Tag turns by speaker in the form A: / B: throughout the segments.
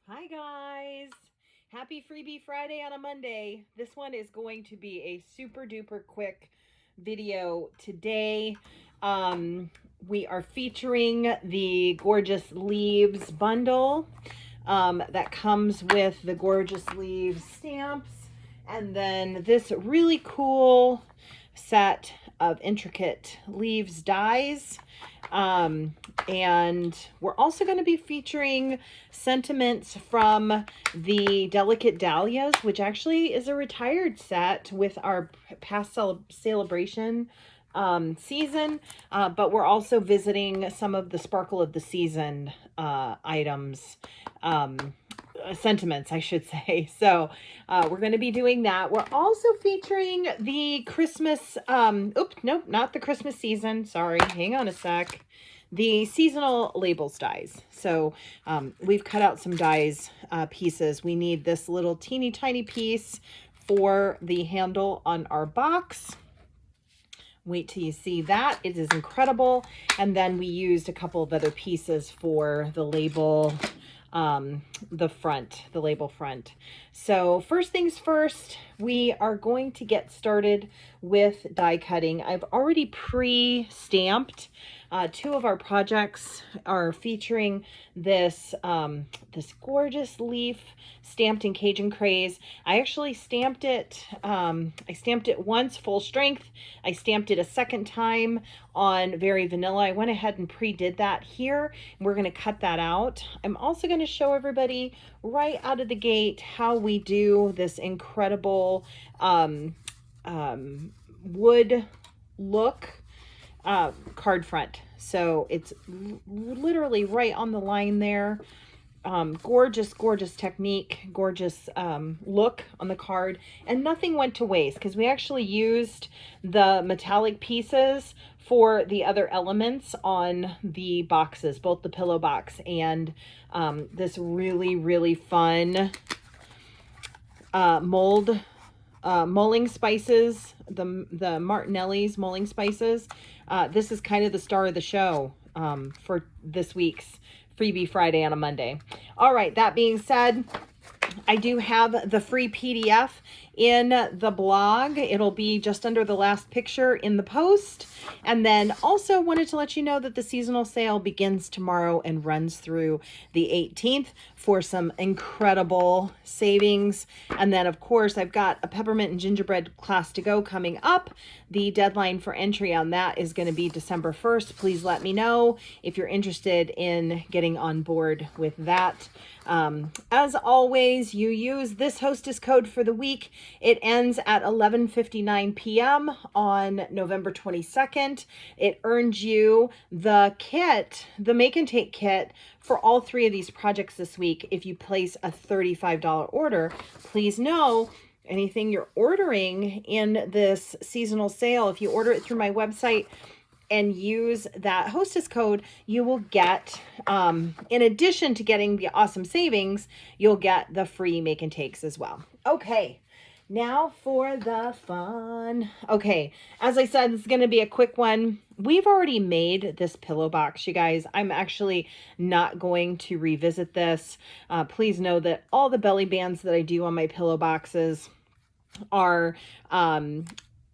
A: Hi guys! Happy Freebie Friday on a Monday. This one is going to be a super duper quick video today. We are featuring the Gorgeous Leaves bundle that comes with the Gorgeous Leaves stamps and then this really cool set of intricate leaves dies. And we're also going to be featuring sentiments from the Delicate Dahlias, which actually is a retired set with our past celebration season. But we're also visiting some of the Sparkle of the Season items. Sentiments, I should say. So we're going to be doing that. We're also featuring the Christmas, oops, nope, not the Christmas season. Sorry, hang on a sec. The seasonal labels dies. So we've cut out some dies pieces. We need this little teeny tiny piece for the handle on our box. Wait till you see that. It is incredible. And then we used a couple of other pieces for the label, the label front. So first things first, we are going to get started with die cutting. I've already pre-stamped. Two of our projects are featuring this this gorgeous leaf stamped in Cajun Craze. I actually stamped it. I stamped it once full strength. I stamped it a second time on Very Vanilla. I went ahead and pre-did that here. We're going to cut that out. I'm also going to show everybody right out of the gate how we do this incredible wood look card front. So it's literally right on the line there. Gorgeous, gorgeous technique, gorgeous look on the card, and nothing went to waste because we actually used the metallic pieces for the other elements on the boxes, both the pillow box and this really, really fun mulling spices, the Martinelli's mulling spices. This is kind of the star of the show for this week's Freebie Friday on a Monday. All right, that being said, I do have the free PDF in the blog. It'll be just under the last picture in the post. And then also wanted to let you know that the seasonal sale begins tomorrow and runs through the 18th for some incredible savings. And then of course I've got a peppermint and gingerbread class to go coming up. The deadline for entry on that is going to be December 1st. Please let me know if you're interested in getting on board with that. As always, you use this hostess code for the week. It ends at 11:59 p.m. on November 22nd. It earns you the kit, the make and take kit for all three of these projects this week. If you place a $35 order, please know anything you're ordering in this seasonal sale, if you order it through my website and use that hostess code, you will get, in addition to getting the awesome savings, you'll get the free make and takes as well. Okay, now for the fun. Okay, as I said, this is going to be a quick one. We've already made this pillow box, you guys. I'm actually not going to revisit this. Please know that all the belly bands that I do on my pillow boxes are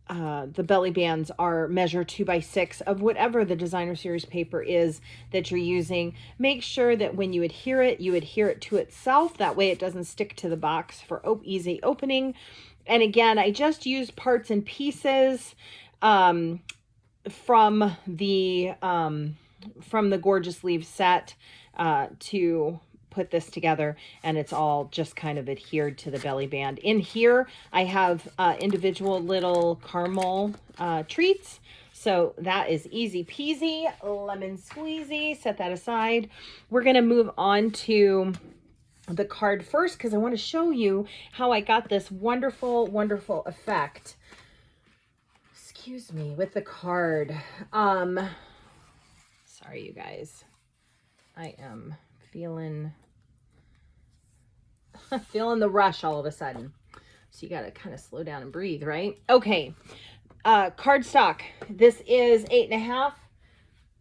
A: the belly bands are measure 2x6 of whatever the designer series paper is that you're using. Make sure that when you adhere it to itself. That way it doesn't stick to the box for easy opening. And again, I just used parts and pieces from the Gorgeous Leaves set to put this together, and it's all just kind of adhered to the belly band. In here I have individual little caramel treats, so that is easy peasy lemon squeezy. Set that aside. We're going to move on to the card first because I want to show you how I got this wonderful effect, excuse me, with the card. Sorry you guys, I am feeling the rush all of a sudden. So you got to kind of slow down and breathe, right? Okay. Cardstock. This is 8.5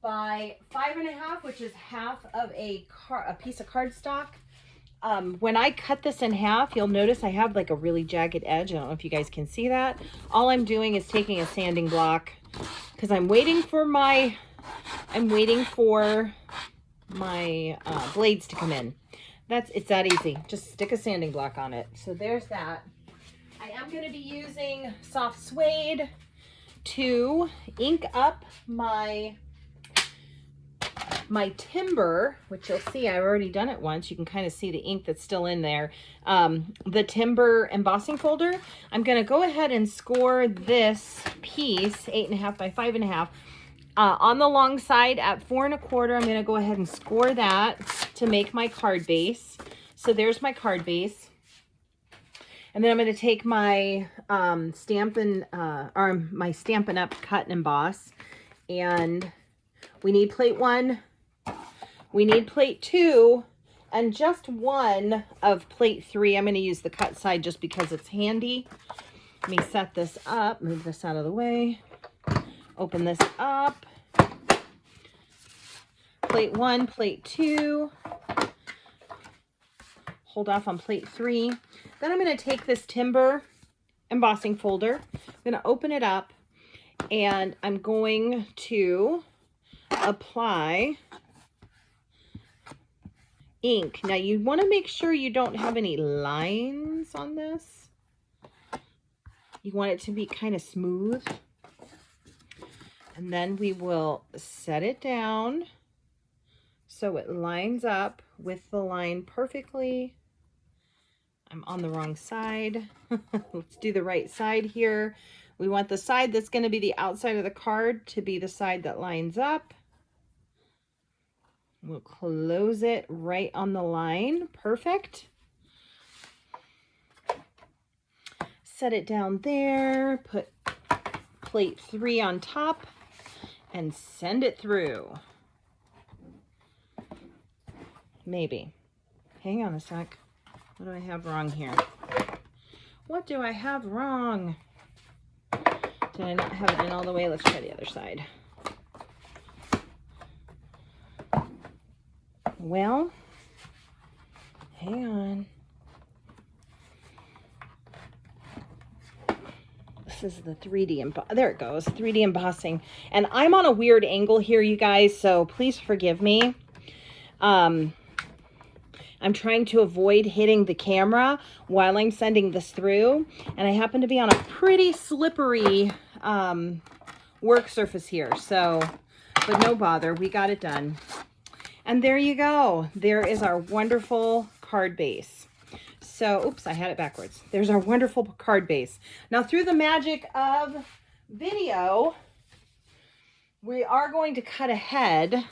A: by 5.5, which is half of a piece of cardstock. When I cut this in half, you'll notice I have like a really jagged edge. I don't know if you guys can see that. All I'm doing is taking a sanding block because I'm waiting for my blades to come in. It's that easy. Just stick a sanding block on it. So there's that. I am going to be using soft suede to ink up my timber, which you'll see I've already done it once. You can kind of see the ink that's still in there. The timber embossing folder. I'm going to go ahead and score this piece 8.5 by 5.5 on the long side at 4 1/4. I'm going to go ahead and score that to make my card base. So there's my card base. And then I'm going to take my Stampin' Up! Cut and Emboss. And we need plate 1. We need plate 2. And just one of plate 3. I'm going to use the cut side just because it's handy. Let me set this up. Move this out of the way. Open this up. Plate 1, plate 2. Hold off on plate 3. Then I'm going to take this timber embossing folder. I'm going to open it up and I'm going to apply ink. Now you want to make sure you don't have any lines on this. You want it to be kind of smooth. And then we will set it down so it lines up with the line perfectly. I'm on the wrong side. Let's do the right side here. We want the side that's going to be the outside of the card to be the side that lines up. We'll close it right on the line. Perfect. Set it down there. Put plate 3 on top and send it through. Maybe. Hang on a sec. What do I have wrong here? What do I have wrong? Did I not have it in all the way? Let's try the other side. Well, hang on. This is the 3D there it goes, 3D embossing. And I'm on a weird angle here, you guys, so please forgive me. I'm trying to avoid hitting the camera while I'm sending this through. And I happen to be on a pretty slippery work surface here. So, but no bother, we got it done. And there you go. There is our wonderful card base. So, oops, I had it backwards. There's our wonderful card base. Now, through the magic of video, we are going to cut ahead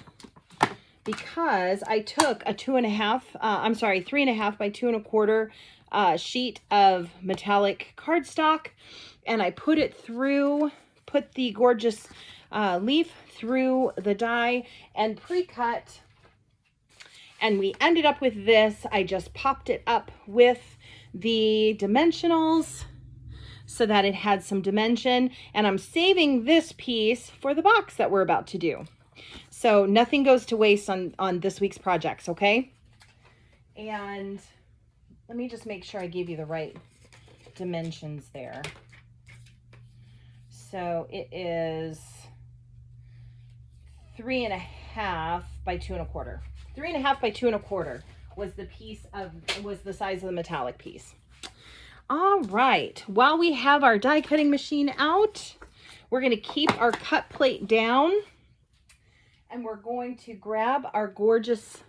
A: because I took a 3.5 by 2 1/4 sheet of metallic cardstock, and I put the gorgeous leaf through the die and pre-cut. And we ended up with this. I just popped it up with the dimensionals so that it had some dimension. And I'm saving this piece for the box that we're about to do. So nothing goes to waste on this week's projects, okay? And let me just make sure I gave you the right dimensions there. So it is 3.5 by 2 1/4. 3.5 by 2 1/4 was the size of the metallic piece. All right, while we have our die cutting machine out, we're going to keep our cut plate down and we're going to grab our gorgeous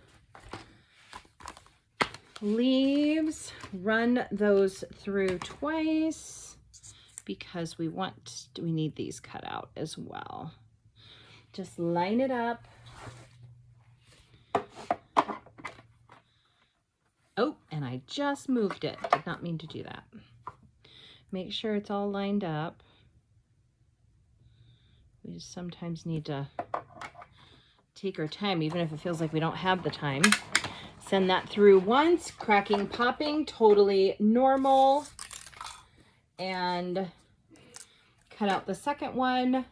A: leaves, run those through twice because we need these cut out as well. Just line it up. Oh, and I just moved it. Did not mean to do that. Make sure it's all lined up. We just sometimes need to take our time, even if it feels like we don't have the time. Send that through once, cracking, popping, totally normal. And cut out the second one,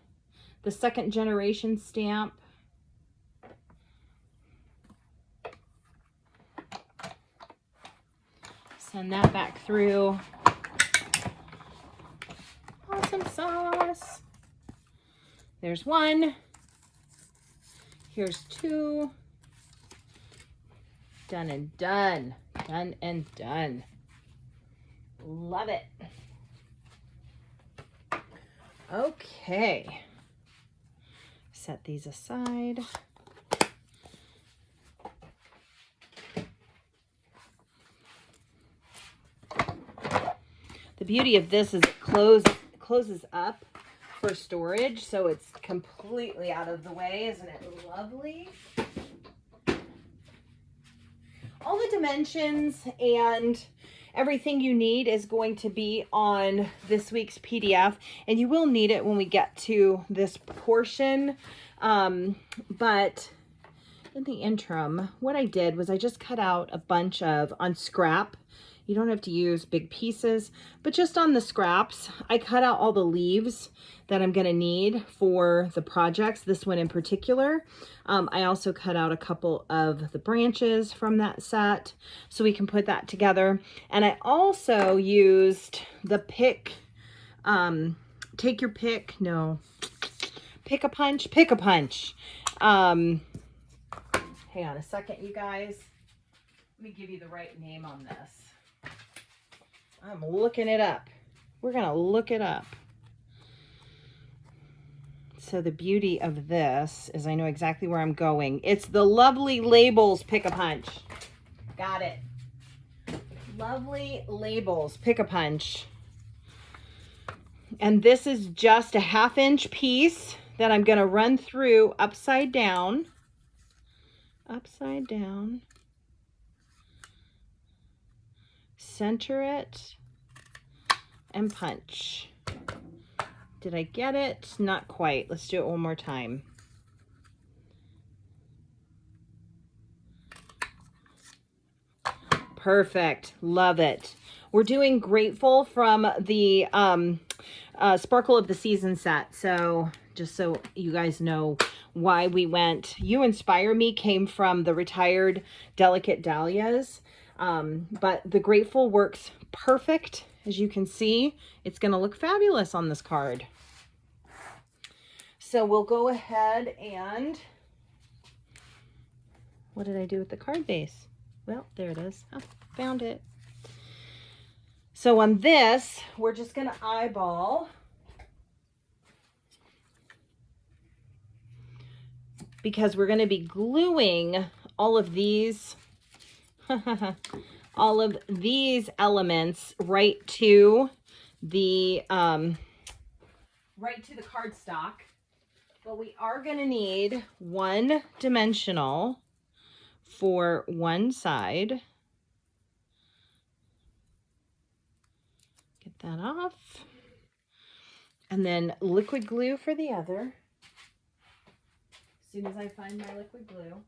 A: the second generation stamp. Send that back through. Awesome sauce. There's one. Here's two. Done and done. Done and done. Love it. Okay. Set these aside. The beauty of this is it closes up for storage, so it's completely out of the way. Isn't it lovely? All the dimensions and everything you need is going to be on this week's PDF, and you will need it when we get to this portion. But in the interim, what I did was I just cut out a bunch of, on scrap, you don't have to use big pieces, but just on the scraps, I cut out all the leaves that I'm gonna need for the projects, this one in particular. I also cut out a couple of the branches from that set so we can put that together. And I also used the pick a punch. Hang on a second, you guys. Let me give you the right name on this. I'm looking it up. We're gonna look it up. So the beauty of this is I know exactly where I'm going. It's the Lovely Labels Pick-a-Punch. Got it. Lovely Labels Pick-a-Punch. And this is just a 1/2 inch piece that I'm gonna run through upside down, center it, and punch. Did I get it? Not quite. Let's do it one more time. Perfect. Love it. We're doing Grateful from the Sparkle of the Season set. So just so you guys know why we went. You Inspire Me came from the Retired Delicate Dahlias. But the Grateful works perfect. As you can see, it's going to look fabulous on this card. So we'll go ahead and, what did I do with the card base? Well, there it is. Oh, found it. So on this, we're just going to eyeball. Because we're going to be gluing all of these all of these elements right to the cardstock. But we are going to need one dimensional for one side. Get that off. And then liquid glue for the other. As soon as I find my liquid glue.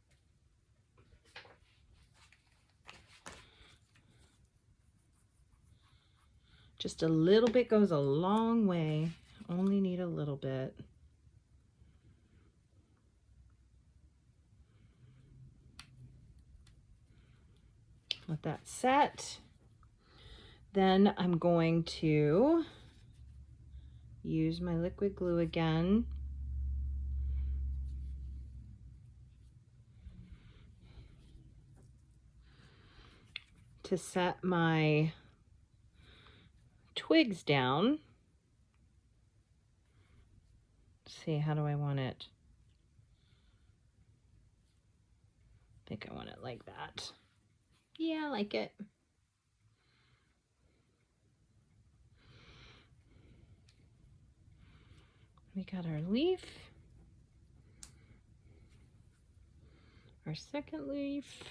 A: Just a little bit goes a long way. Only need a little bit. Let that set. Then I'm going to use my liquid glue again. To set my twigs down. Let's see, how do I want it? I think I want it like that. Yeah, I like it. We got our leaf. Our second leaf.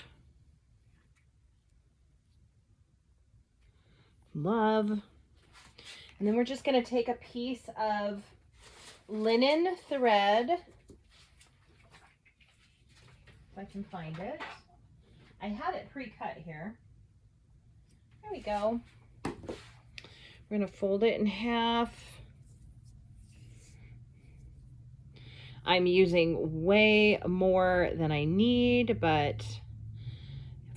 A: Love. And then we're just going to take a piece of linen thread, if I can find it. I had it pre-cut here. There we go. We're going to fold it in half. I'm using way more than I need, but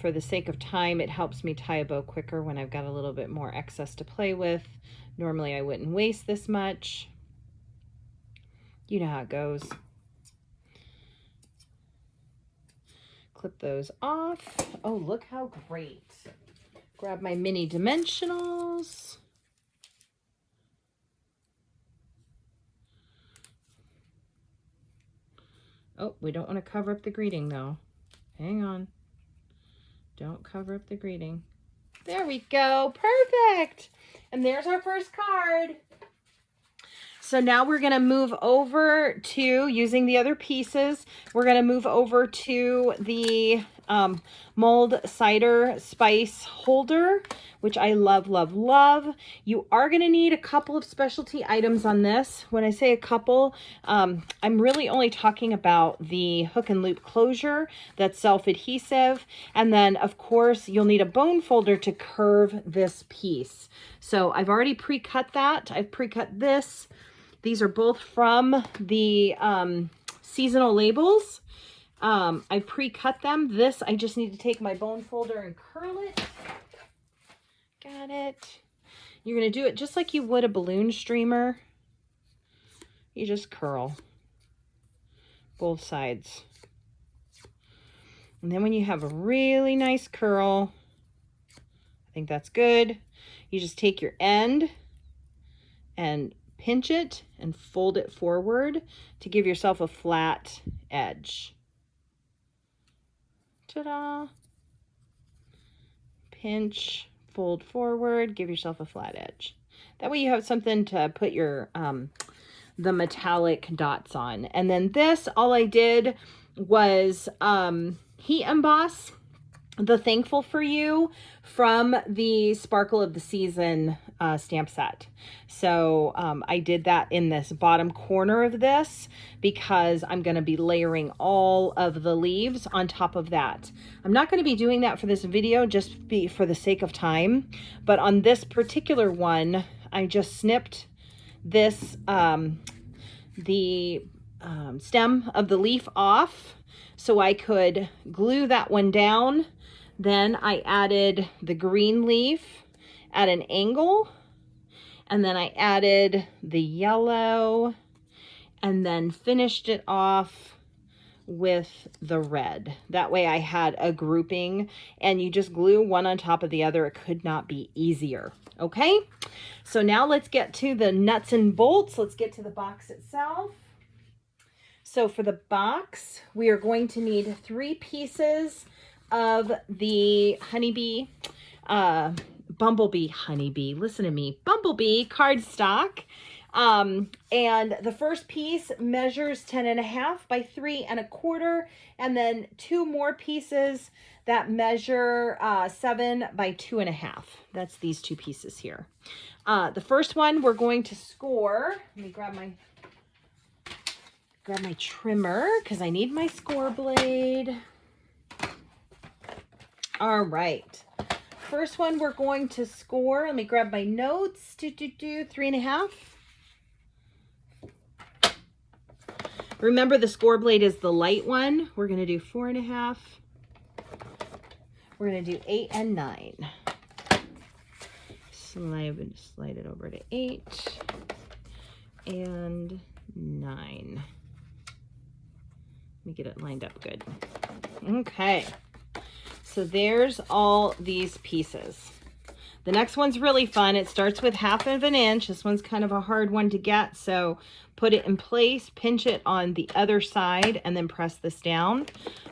A: for the sake of time, it helps me tie a bow quicker when I've got a little bit more excess to play with. Normally I wouldn't waste this much. You know how it goes. Clip those off. Oh, look how great. Grab my mini dimensionals. Oh, we don't want to cover up the greeting though. Hang on. Don't cover up the greeting. There we go. Perfect. And there's our first card. So now we're going to move over to, using the other pieces, we're going to move over to the mulled cider spice holder, which I love, love, love. You are going to need a couple of specialty items on this. When I say a couple, I'm really only talking about the hook and loop closure that's self-adhesive. And then, of course, you'll need a bone folder to curve this piece. So I've already pre-cut that. I've pre-cut this. These are both from the seasonal labels. I pre-cut them. This, I just need to take my bone folder and curl it. Got it. You're going to do it just like you would a balloon streamer. You just curl both sides. And then when you have a really nice curl, I think that's good, you just take your end and pinch it and fold it forward to give yourself a flat edge. Ta-da! Pinch, fold forward, give yourself a flat edge. That way you have something to put your the metallic dots on. And then this, all I did was heat emboss the Thankful for You from the Sparkle of the Season stamp set. So I did that in this bottom corner of this because I'm going to be layering all of the leaves on top of that. I'm not going to be doing that for this video just for the sake of time, but on this particular one, I just snipped this, the stem of the leaf off so I could glue that one down. Then I added the green leaf at an angle, and then I added the yellow, and then finished it off with the red. That way I had a grouping, and you just glue one on top of the other. It could not be easier. Okay, so now let's get to the nuts and bolts. Let's get to the box itself. So for the box, we are going to need 3 pieces of the honeybee, honeybee, listen to me, bumblebee cardstock. And the first piece measures 10.5 by 3.25, and then 2 more pieces that measure 7 by 2.5. That's these 2 pieces here. The first one we're going to score. Let me grab my trimmer because I need my score blade. All right. First one we're going to score. Let me grab my notes. 3.5. Remember, the score blade is the light one. We're going to do 4.5. We're going to do 8 and 9. Slide it over to 8 and 9. Let me get it lined up good. Okay. So there's all these pieces. The next one's really fun. It starts with 1/2 inch. This one's kind of a hard one to get, so put it in place, pinch it on the other side, and then press this down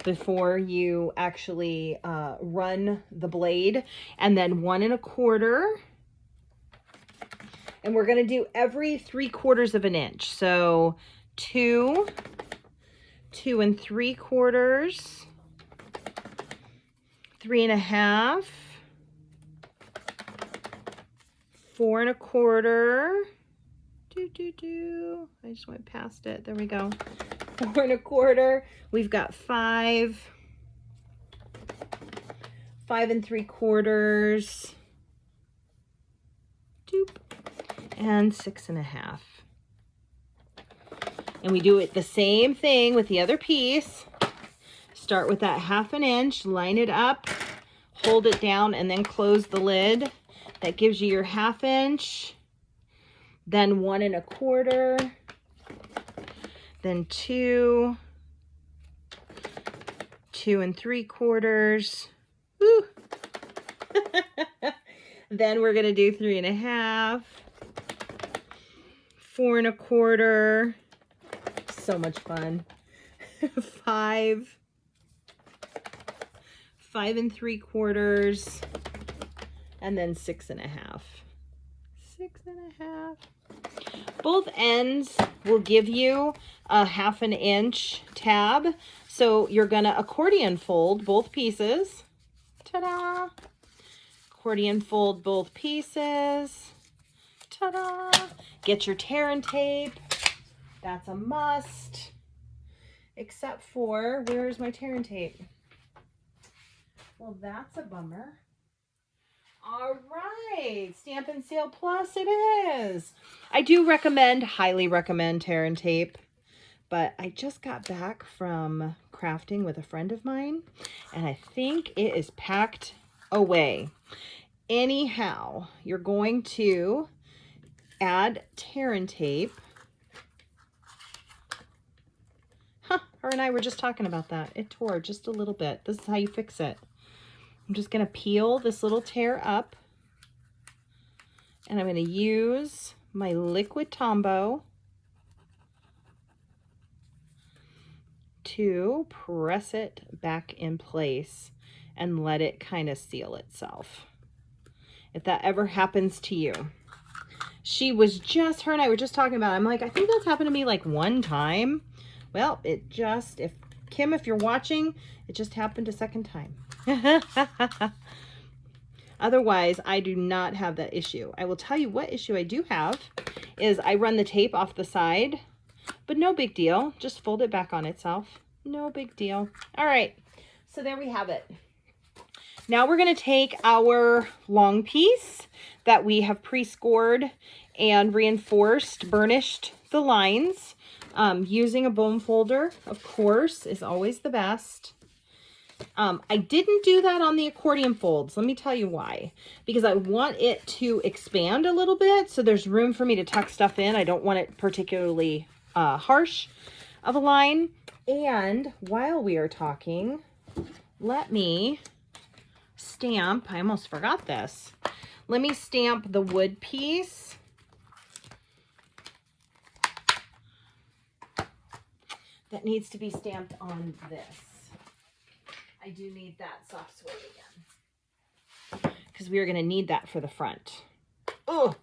A: before you actually run the blade. And then 1.25. And we're going to do every 3/4 inch. So 2, 2 3/4, 3.5, 4.25. I just went past it. There we go. 4.25. We've got 5, 5 3/4, and 6.5. And we do it the same thing with the other piece. Start with that 1/2 inch, line it up hold it down, and then close the lid. That gives you your 1/2 inch, then 1 1/4, then 2, 2 3/4. Woo. Then we're gonna do 3 1/2, 4 1/4. So much fun. 5, 5 3/4, and then 6 1/2. 6 1/2. Both ends will give you a 1/2 inch tab. So you're gonna accordion fold both pieces. Ta-da! Accordion fold both pieces. Ta-da! Get your tear and tape. That's a must. Except for, where's my tear and tape? Well, that's a bummer. All right, Stamp and Seal Plus it is. I do recommend, highly recommend tear and tape, but I just got back from crafting with a friend of mine, and I think it is packed away. Anyhow, you're going to add tear and tape. Her and I were just talking about that. It tore just a little bit. This is how you fix it. I'm just going to peel this little tear up, and I'm going to use my liquid Tombow to press it back in place and let it kind of seal itself. If that ever happens to you. Her and I were just talking about it. I'm like, I think that's happened to me like one time. Well, Kim, if you're watching, it just happened a second time. Otherwise, I do not have that issue. I will tell you what issue I do have is I run the tape off the side, but no big deal. Just fold it back on itself. No big deal. All right, so there we have it. Now we're going to take our long piece that we have pre-scored and reinforced, burnished the lines. Using a bone folder, of course, is always the best. I didn't do that on the accordion folds. Let me tell you why. Because I want it to expand a little bit, so there's room for me to tuck stuff in. I don't want it particularly harsh of a line. And while we are talking, let me stamp. I almost forgot this. Let me stamp the wood piece. That needs to be stamped on this. I do need that soft suede again, because we are going to need that for the front. Oh,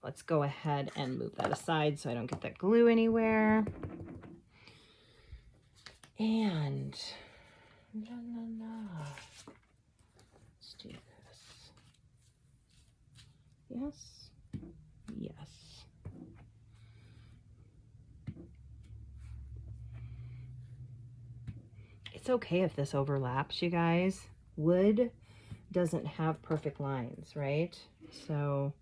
A: let's go ahead and move that aside so I don't get that glue anywhere. And let's do this. Yes, yes. It's okay if this overlaps, you guys. Wood doesn't have perfect lines, right? So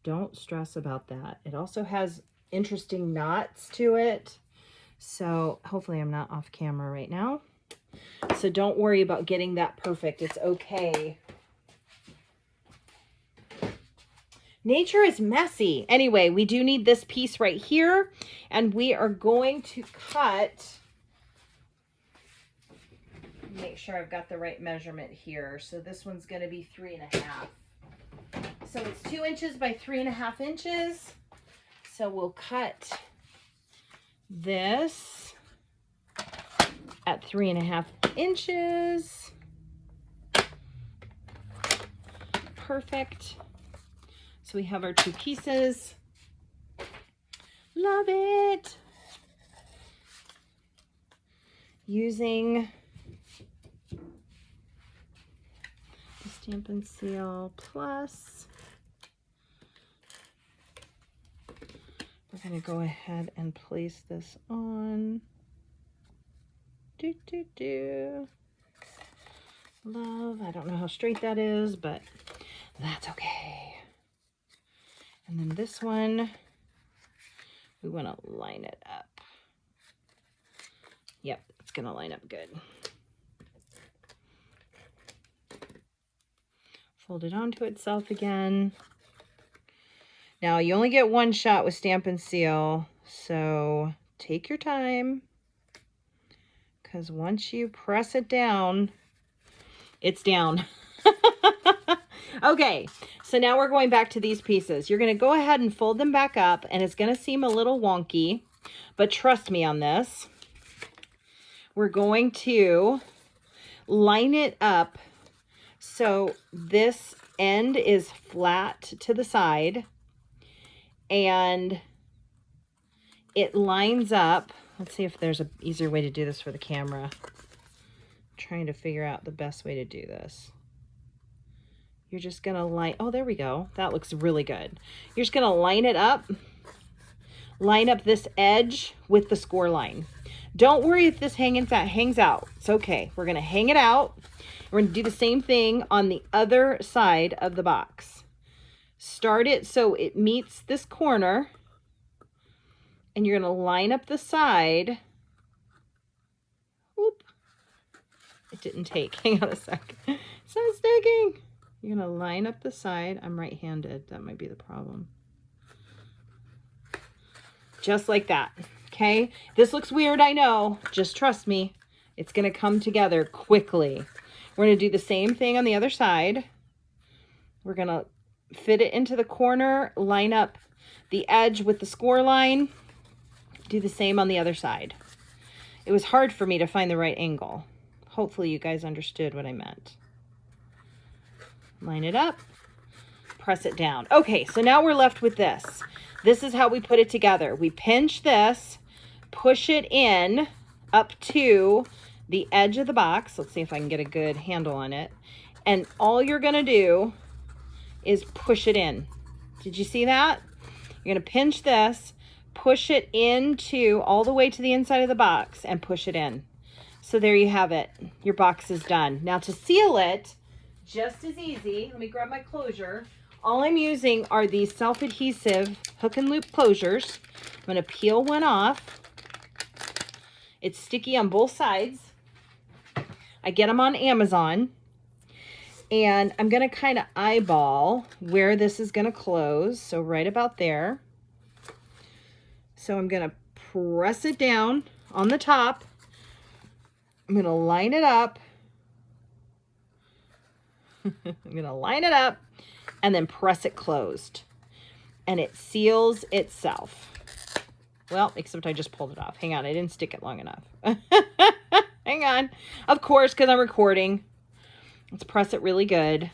A: don't stress about that. It also has interesting knots to it. So hopefully I'm not off camera right now. So don't worry about getting that perfect. It's okay. Nature is messy. Anyway, we do need this piece right here, and we are going to cut. Make sure I've got the right measurement here. So this one's going to be 3 1/2. So it's 2 inches by 3 1/2 inches. So we'll cut this at 3 1/2 inches. Perfect. So we have our two pieces. Love it. Using the Stamp and Seal Plus, we're going to go ahead and place this on. Love, I don't know how straight that is, but that's okay. And then this one, we want to line it up. Yep, it's going to line up good. Fold it onto itself again. Now, you only get one shot with Stampin' Seal, so take your time, because once you press it down, it's down. Okay, so now we're going back to these pieces. You're going to go ahead and fold them back up, and it's going to seem a little wonky, but trust me on this. We're going to line it up so this end is flat to the side, and it lines up. Let's see if there's an easier way to do this for the camera. I'm trying to figure out the best way to do this. You're just going to line, oh, there we go. That looks really good. You're just going to line it up, line up this edge with the score line. Don't worry if this hangs out. It's okay. We're going to hang it out. We're going to do the same thing on the other side of the box. Start it so it meets this corner, and you're going to line up the side. Oop. It didn't take. Hang on a sec. It's not sticking. You're going to line up the side. I'm right-handed. That might be the problem. Just like that. Okay? This looks weird, I know. Just trust me. It's going to come together quickly. We're going to do the same thing on the other side. We're going to fit it into the corner, line up the edge with the score line. Do the same on the other side. It was hard for me to find the right angle. Hopefully you guys understood what I meant. Line it up, press it down. Okay, so now we're left with this. This is how we put it together. We pinch this, push it in up to the edge of the box. Let's see if I can get a good handle on it. And all you're gonna do is push it in. Did you see that? You're gonna pinch this, push it into all the way to the inside of the box and push it in. So there you have it. Your box is done. Now to seal it, just as easy, let me grab my closure. All I'm using are these self-adhesive hook and loop closures. I'm going to peel one off. It's sticky on both sides. I get them on Amazon. And I'm going to kind of eyeball where this is going to close. So right about there. So I'm going to press it down on the top. I'm going to line it up. I'm going to line it up and then press it closed. And it seals itself. Well, except I just pulled it off. Hang on, I didn't stick it long enough. Hang on. Of course, because I'm recording. Let's press it really good.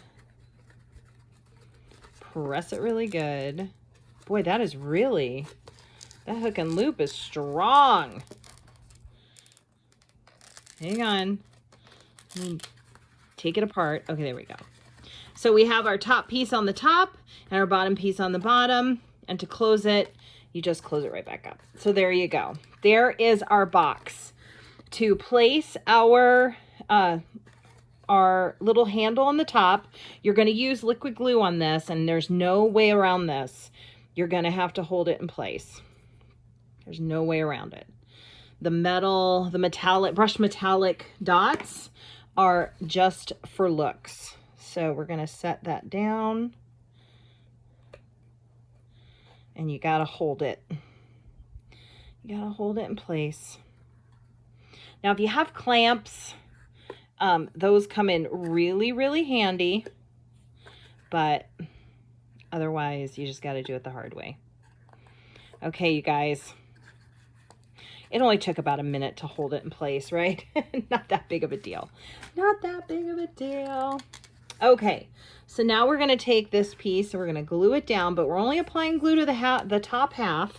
A: Press it really good. Boy, that hook and loop is strong. Hang on. Take it apart. Okay, there we go. So we have our top piece on the top and our bottom piece on the bottom. And to close it, you just close it right back up. So there you go. There is our box. To place our little handle on the top, you're going to use liquid glue on this, and there's no way around this. You're going to have to hold it in place. There's no way around it. The brushed metallic dots are just for looks. So we're going to set that down, and you got to hold it. You got to hold it in place. Now, if you have clamps, those come in really, really handy, but otherwise you just got to do it the hard way. Okay, you guys. It only took about a minute to hold it in place, right? Not that big of a deal. Not that big of a deal. Okay, so now we're going to take this piece and we're going to glue it down, but we're only applying glue to the top half.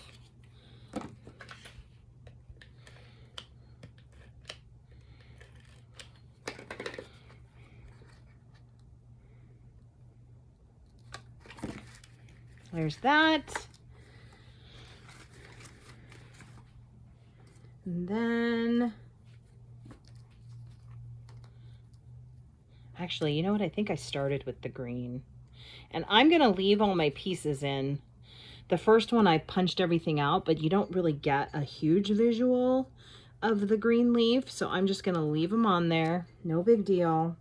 A: There's that. And then, actually, you know what? I think I started with the green. And I'm going to leave all my pieces in. The first one I punched everything out, but you don't really get a huge visual of the green leaf. So I'm just going to leave them on there. No big deal.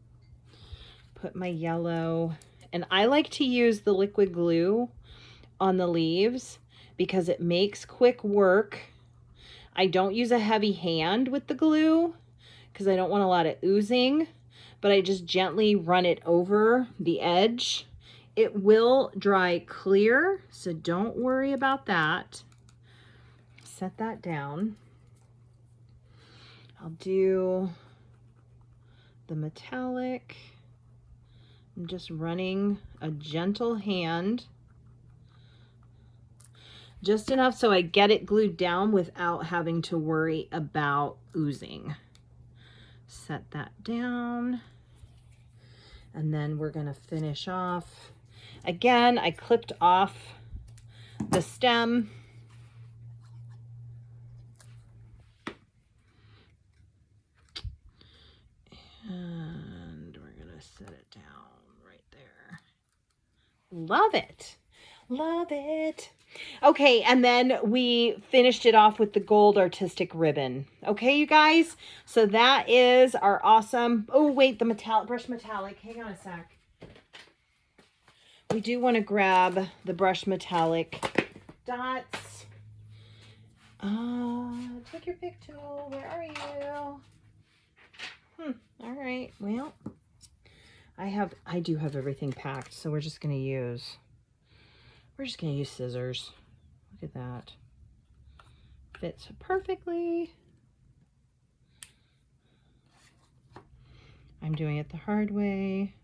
A: Put my yellow And I like to use the liquid glue on the leaves because it makes quick work. I don't use a heavy hand with the glue because I don't want a lot of oozing, but I just gently run it over the edge. It will dry clear, so don't worry about that. Set that down. I'll do the metallic. I'm just running a gentle hand, just enough so I get it glued down without having to worry about oozing. Set that down. And then we're going to finish off. Again, I clipped off the stem. And we're going to set it down right there. Love it. Love it. Okay, and then we finished it off with the gold artistic ribbon. Okay, you guys? So that is our awesome... Oh, wait, the metallic, brush metallic. Hang on a sec. We do want to grab the brush metallic dots. Take your pick tool. Where are you? All right. Well, I do have everything packed, so we're just going to use scissors. Look at that. Fits perfectly. I'm doing it the hard way.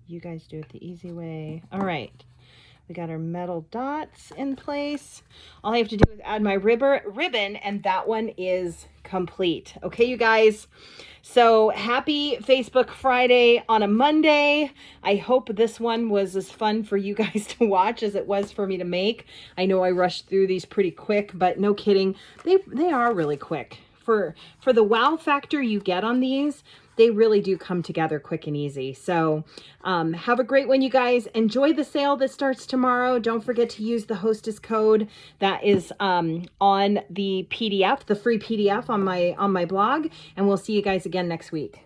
A: You guys do it the easy way. All right. We got our metal dots in place. All I have to do is add my ribbon, and that one is complete. Okay, you guys? So happy Facebook Friday on a Monday. I hope this one was as fun for you guys to watch as it was for me to make. I know I rushed through these pretty quick, but no kidding. They are really quick. For the wow factor you get on these, they really do come together quick and easy. So have a great one, you guys. Enjoy the sale that starts tomorrow. Don't forget to use the hostess code that is on the PDF, the free PDF on my blog. And we'll see you guys again next week.